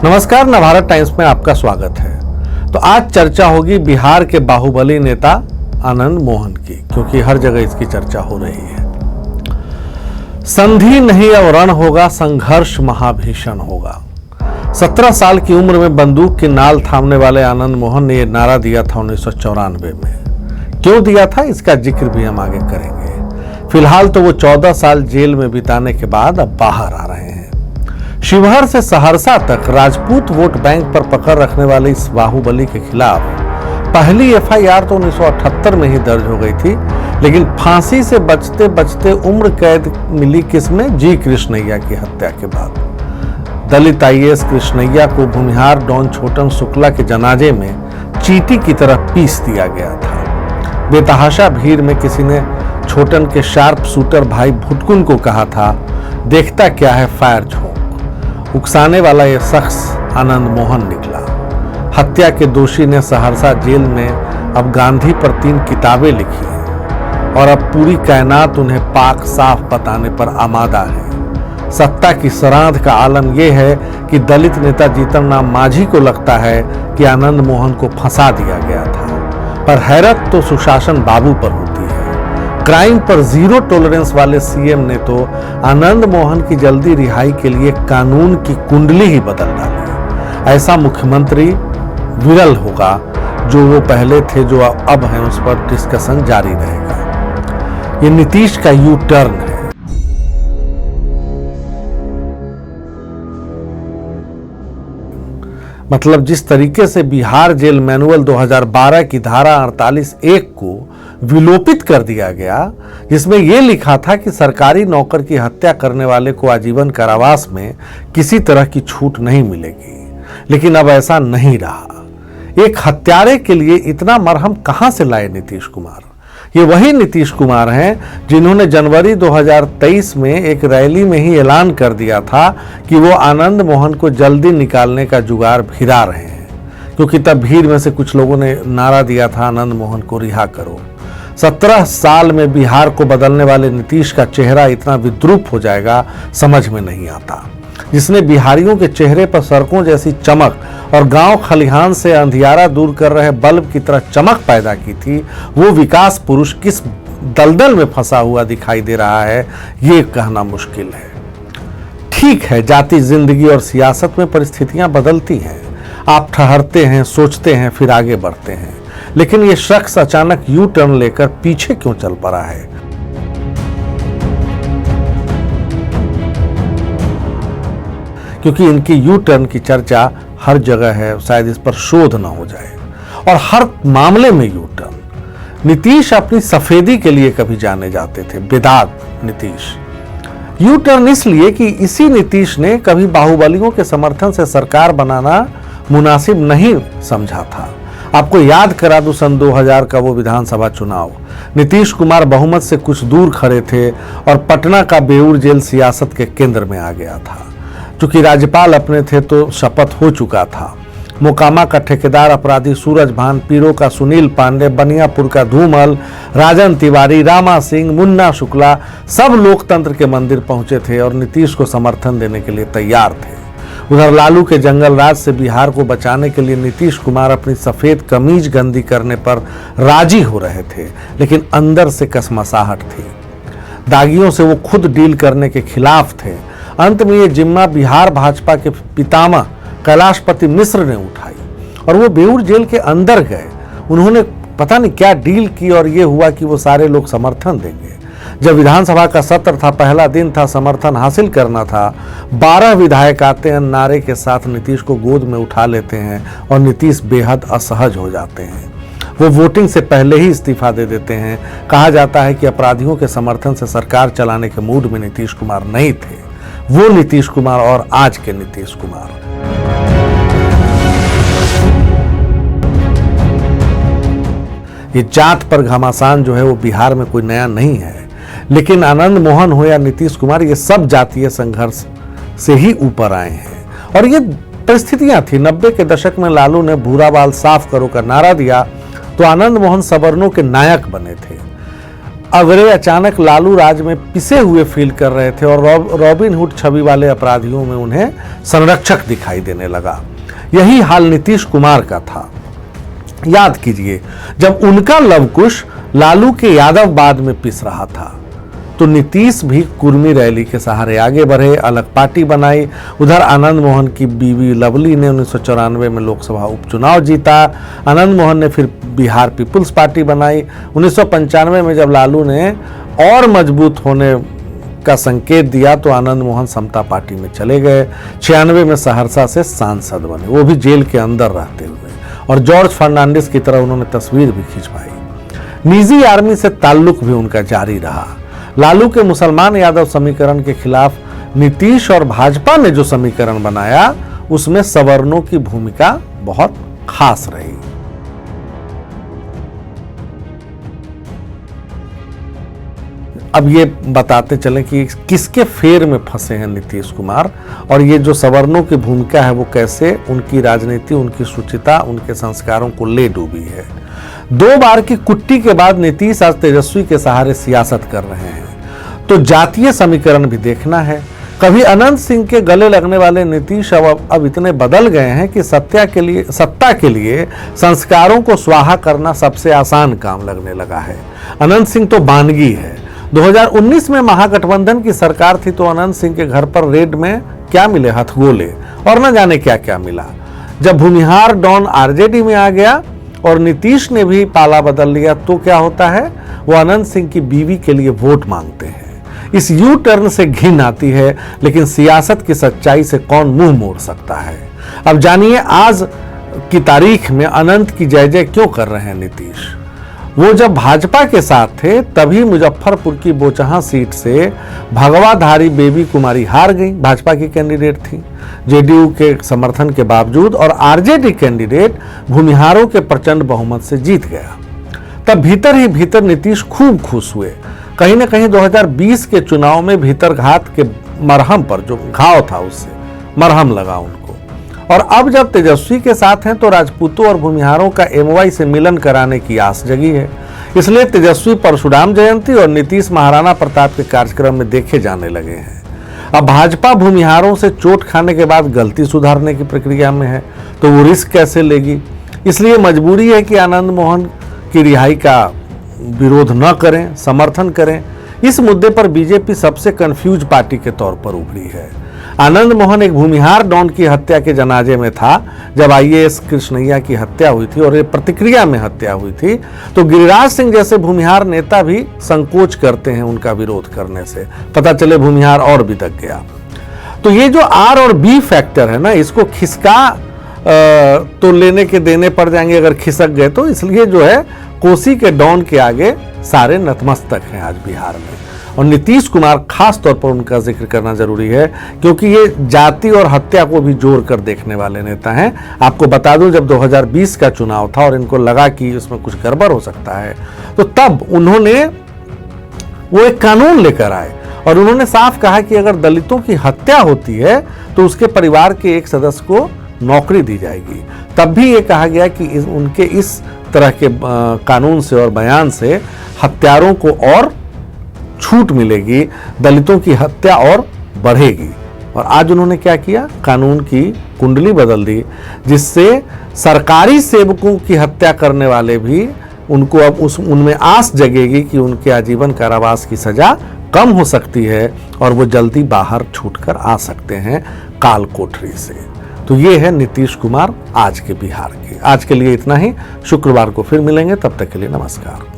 नमस्कार, नवभारत टाइम्स में आपका स्वागत है। तो आज चर्चा होगी बिहार के बाहुबली नेता आनंद मोहन की, क्योंकि हर जगह इसकी चर्चा हो रही है। संधि नहीं अब रण होगा, संघर्ष महाभीषण होगा। 17 साल की उम्र में बंदूक की नाल थामने वाले आनंद मोहन ने यह नारा दिया था 1994 में। क्यों दिया था, इसका जिक्र भी हम आगे करेंगे। फिलहाल तो वो 14 साल जेल में बिताने के बाद अब बाहर आ रहे हैं। शिवहर से सहरसा तक राजपूत वोट बैंक पर पकड़ रखने वाले इस बाहुबली के खिलाफ पहली एफआईआर तो 1978 में ही दर्ज हो गई थी, लेकिन फांसी से बचते बचते उम्र कैद मिली किसमें? जी कृष्णैया की हत्या के बाद। दलित आईएएस कृष्णैया को भूमिहार डॉन छोटन शुक्ला के जनाजे में चींटी की तरह पीस दिया गया था। बेतहाशा भीड़ में किसी ने छोटन के शार्प शूटर भाई भुटकुन को कहा था, देखता क्या है फायर झोंक। उकसाने वाला यह शख्स आनंद मोहन निकला। हत्या के दोषी ने सहरसा जेल में अब गांधी पर 3 किताबें लिखी हैं और अब पूरी कायनात उन्हें पाक साफ बताने पर आमादा है। सत्ता की सरांध का आलम यह है कि दलित नेता जीतन राम मांझी को लगता है कि आनंद मोहन को फंसा दिया गया था, पर हैरत तो सुशासन बाबू पर होती है। क्राइम पर जीरो टॉलरेंस वाले सीएम ने तो आनंद मोहन की जल्दी रिहाई के लिए कानून की कुंडली ही बदल डाली। ऐसा मुख्यमंत्री विरल होगा। जो वो पहले थे, जो अब हैं, उस पर डिस्कशन जारी रहेगा। ये नीतीश का यू टर्न है। मतलब जिस तरीके से बिहार जेल मैनुअल 2012 की धारा 48(1) को विलोपित कर दिया गया, जिसमें यह लिखा था कि सरकारी नौकर की हत्या करने वाले को आजीवन कारावास में किसी तरह की छूट नहीं मिलेगी, लेकिन अब ऐसा नहीं रहा। एक हत्यारे के लिए इतना मरहम कहां से लाए नीतीश कुमार? ये वही नीतीश कुमार हैं जिन्होंने जनवरी 2023 में एक रैली में ही ऐलान कर दिया था कि वो आनंद मोहन को जल्दी निकालने का जुगाड़ भिड़ा रहे हैं, क्योंकि तब भीड़ में से कुछ लोगों ने नारा दिया था, आनंद मोहन को रिहा करो। 17 साल में बिहार को बदलने वाले नीतीश का चेहरा इतना विद्रूप हो जाएगा, समझ में नहीं आता। जिसने बिहारियों के चेहरे पर सड़कों जैसी चमक और गांव खलिहान से अंधियारा दूर कर रहे बल्ब की तरह चमक पैदा की थी, वो विकास पुरुष किस दलदल में फंसा हुआ दिखाई दे रहा है, ये कहना मुश्किल है। ठीक है, जाति, जिंदगी और सियासत में परिस्थितियां बदलती हैं। आप ठहरते हैं, सोचते हैं, फिर आगे बढ़ते हैं, लेकिन ये शख्स अचानक यू टर्न लेकर पीछे क्यों चल पड़ा है? क्योंकि इनकी यू टर्न की चर्चा हर जगह है, शायद इस पर शोध ना हो जाए। और हर मामले में यू टर्न। नीतीश अपनी सफेदी के लिए कभी जाने जाते थे, बेदाग नीतीश। यू टर्न इसलिए कि इसी नीतीश ने कभी बाहुबलियों के समर्थन से सरकार बनाना मुनासिब नहीं समझा था। आपको याद करा दूं, सन 2000 का वो विधानसभा चुनाव। नीतीश कुमार बहुमत से कुछ दूर खड़े थे और पटना का बेऊर जेल सियासत के केंद्र में आ गया था। चूंकि राज्यपाल अपने थे तो शपथ हो चुका था। मोकामा का ठेकेदार अपराधी सूरज भान, पीरो का सुनील पांडे, बनियापुर का धूमल, राजन तिवारी, रामा सिंह, मुन्ना शुक्ला, सब लोकतंत्र के मंदिर पहुंचे थे और नीतीश को समर्थन देने के लिए तैयार थे। उधर लालू के जंगल राज से बिहार को बचाने के लिए नीतीश कुमार अपनी सफेद कमीज गंदी करने पर राजी हो रहे थे, लेकिन अंदर से कसमसाहट थी। दागियों से वो खुद डील करने के खिलाफ थे। अंत में ये जिम्मा बिहार भाजपा के पितामह कैलाशपति मिश्र ने उठाई और वो बेऊर जेल के अंदर गए। उन्होंने पता नहीं क्या डील की और ये हुआ कि वो सारे लोग समर्थन देंगे। जब विधानसभा का सत्र था, पहला दिन था, समर्थन हासिल करना था, 12 विधायक आते हैं, नारे के साथ नीतीश को गोद में उठा लेते हैं और नीतीश बेहद असहज हो जाते हैं। वो वोटिंग से पहले ही इस्तीफा दे देते हैं। कहा जाता है कि अपराधियों के समर्थन से सरकार चलाने के मूड में नीतीश कुमार नहीं थे। वो नीतीश कुमार और आज के नीतीश कुमार। ये जात पर घमासान जो है वो बिहार में कोई नया नहीं है, लेकिन आनंद मोहन हो या नीतीश कुमार, ये सब जातीय संघर्ष से ही ऊपर आए हैं। और ये परिस्थितियां थी। 90 के दशक में लालू ने भूरा बाल साफ करो का नारा दिया तो आनंद मोहन सवर्णों के नायक बने थे। अगरे अचानक लालू राज में पिसे हुए फील कर रहे थे और रॉबिन हुड छवि वाले अपराधियों में उन्हें संरक्षक दिखाई देने लगा। यही हाल नीतीश कुमार का था। याद कीजिए, जब उनका लवकुश लालू के यादववाद में पिस रहा था तो नीतीश भी कुर्मी रैली के सहारे आगे बढ़े, अलग पार्टी बनाई। उधर आनंद मोहन की बीवी लवली ने 1994 में लोकसभा उपचुनाव जीता। आनंद मोहन ने फिर बिहार पीपुल्स पार्टी बनाई। 1995 में जब लालू ने और मजबूत होने का संकेत दिया तो आनंद मोहन समता पार्टी में चले गए। 96 में सहरसा से सांसद बने, वो भी जेल के अंदर रहते हुए, और जॉर्ज फर्नांडिस की तरह उन्होंने तस्वीर भी खिंचवाई। निजी आर्मी से ताल्लुक भी उनका जारी रहा। लालू के मुसलमान यादव समीकरण के खिलाफ नीतीश और भाजपा ने जो समीकरण बनाया उसमें सवर्णों की भूमिका बहुत खास रही। अब ये बताते चलें कि किसके फेर में फंसे हैं नीतीश कुमार, और ये जो सवर्णों की भूमिका है वो कैसे उनकी राजनीति, उनकी शुचिता, उनके संस्कारों को ले डूबी है। 2 बार की कुट्टी के बाद नीतीश आज तेजस्वी के सहारे सियासत कर रहे हैं, तो जातीय समीकरण भी देखना है। कभी अनंत सिंह के गले लगने वाले नीतीश अब इतने बदल गए हैं कि सत्ता के लिए संस्कारों को स्वाहा करना सबसे आसान काम लगने लगा है। अनंत सिंह तो बानगी है। 2019 में महागठबंधन की सरकार थी तो अनंत सिंह के घर पर रेड में क्या मिले, हथगोले और न जाने क्या क्या मिला। जब भूमिहार डॉन आरजेडी में आ गया और नीतीश ने भी पाला बदल लिया तो क्या होता है, वो अनंत सिंह की बीवी के लिए वोट मांगते हैं। इस यू टर्न से घिन आती है, लेकिन सियासत की सच्चाई से कौन मुंह मोड़ सकता है। अब जानिए आज की तारीख में अनंत की जय जय क्यों कर रहे हैं नीतीश। वो जब भाजपा के साथ थे तभी मुजफ्फरपुर की बोचहा सीट से भगवाधारी बेबी कुमारी हार गई, भाजपा की कैंडिडेट थी जेडीयू के समर्थन के बावजूद, और आरजेडी कैंडिडेट भूमिहारों के प्रचंड बहुमत से जीत गया। तब भीतर ही भीतर नीतीश खूब खुश हुए। कहीं न कहीं 2020 के चुनाव में भीतर घात के मरहम पर जो घाव था उससे मरहम लगा उनको, और अब जब तेजस्वी के साथ हैं तो राजपूतों और भूमिहारों का एमवाई से मिलन कराने की आस जगी है। इसलिए तेजस्वी परशुराम जयंती और नीतीश महाराणा प्रताप के कार्यक्रम में देखे जाने लगे हैं। अब भाजपा भूमिहारों से चोट खाने के बाद गलती सुधारने की प्रक्रिया में है, तो वो रिस्क कैसे लेगी। इसलिए मजबूरी है कि आनंद मोहन की रिहाई का विरोध न करें, समर्थन करें। इस मुद्दे पर बीजेपी सबसे कंफ्यूज पार्टी के तौर पर उभरी है। आनंद मोहन एक भूमिहार डॉन की हत्या के जनाजे में था जब आईएएस कृष्णैया की हत्या हुई थी और ये प्रतिक्रिया में हत्या हुई थी, तो गिरिराज सिंह जैसे भूमिहार नेता भी संकोच करते हैं उनका विरोध करने से। पता चले भूमिहार और बिदक गया। तो ये जो आर और बी फैक्टर है ना, इसको खिसका तो लेने के देने पड़ जाएंगे अगर खिसक गए तो। इसलिए जो है कोसी के डॉन के आगे सारे नतमस्तक हैं आज बिहार में, और नीतीश कुमार खास तौर पर उनका जिक्र करना जरूरी है क्योंकि ये जाति और हत्या को भी जोड़ कर देखने वाले नेता हैं। आपको बता दूं, जब 2020 का चुनाव था और इनको लगा कि इसमें कुछ गड़बड़ हो सकता है, तो तब उन्होंने वो एक कानून लेकर आए और उन्होंने साफ कहा कि अगर दलितों की हत्या होती है तो उसके परिवार के एक सदस्य को नौकरी दी जाएगी। तब भी ये कहा गया कि उनके इस तरह के कानून से और बयान से हत्यारों को और छूट मिलेगी, दलितों की हत्या और बढ़ेगी। और आज उन्होंने क्या किया, कानून की कुंडली बदल दी, जिससे सरकारी सेवकों की हत्या करने वाले भी उनको अब उनमें आस जगेगी कि उनके आजीवन कारावास की सजा कम हो सकती है और वो जल्दी बाहर छूटकर आ सकते हैं काल कोठरी से। तो ये है नीतीश कुमार आज के बिहार के। आज के लिए इतना ही, शुक्रवार को फिर मिलेंगे, तब तक के लिए नमस्कार।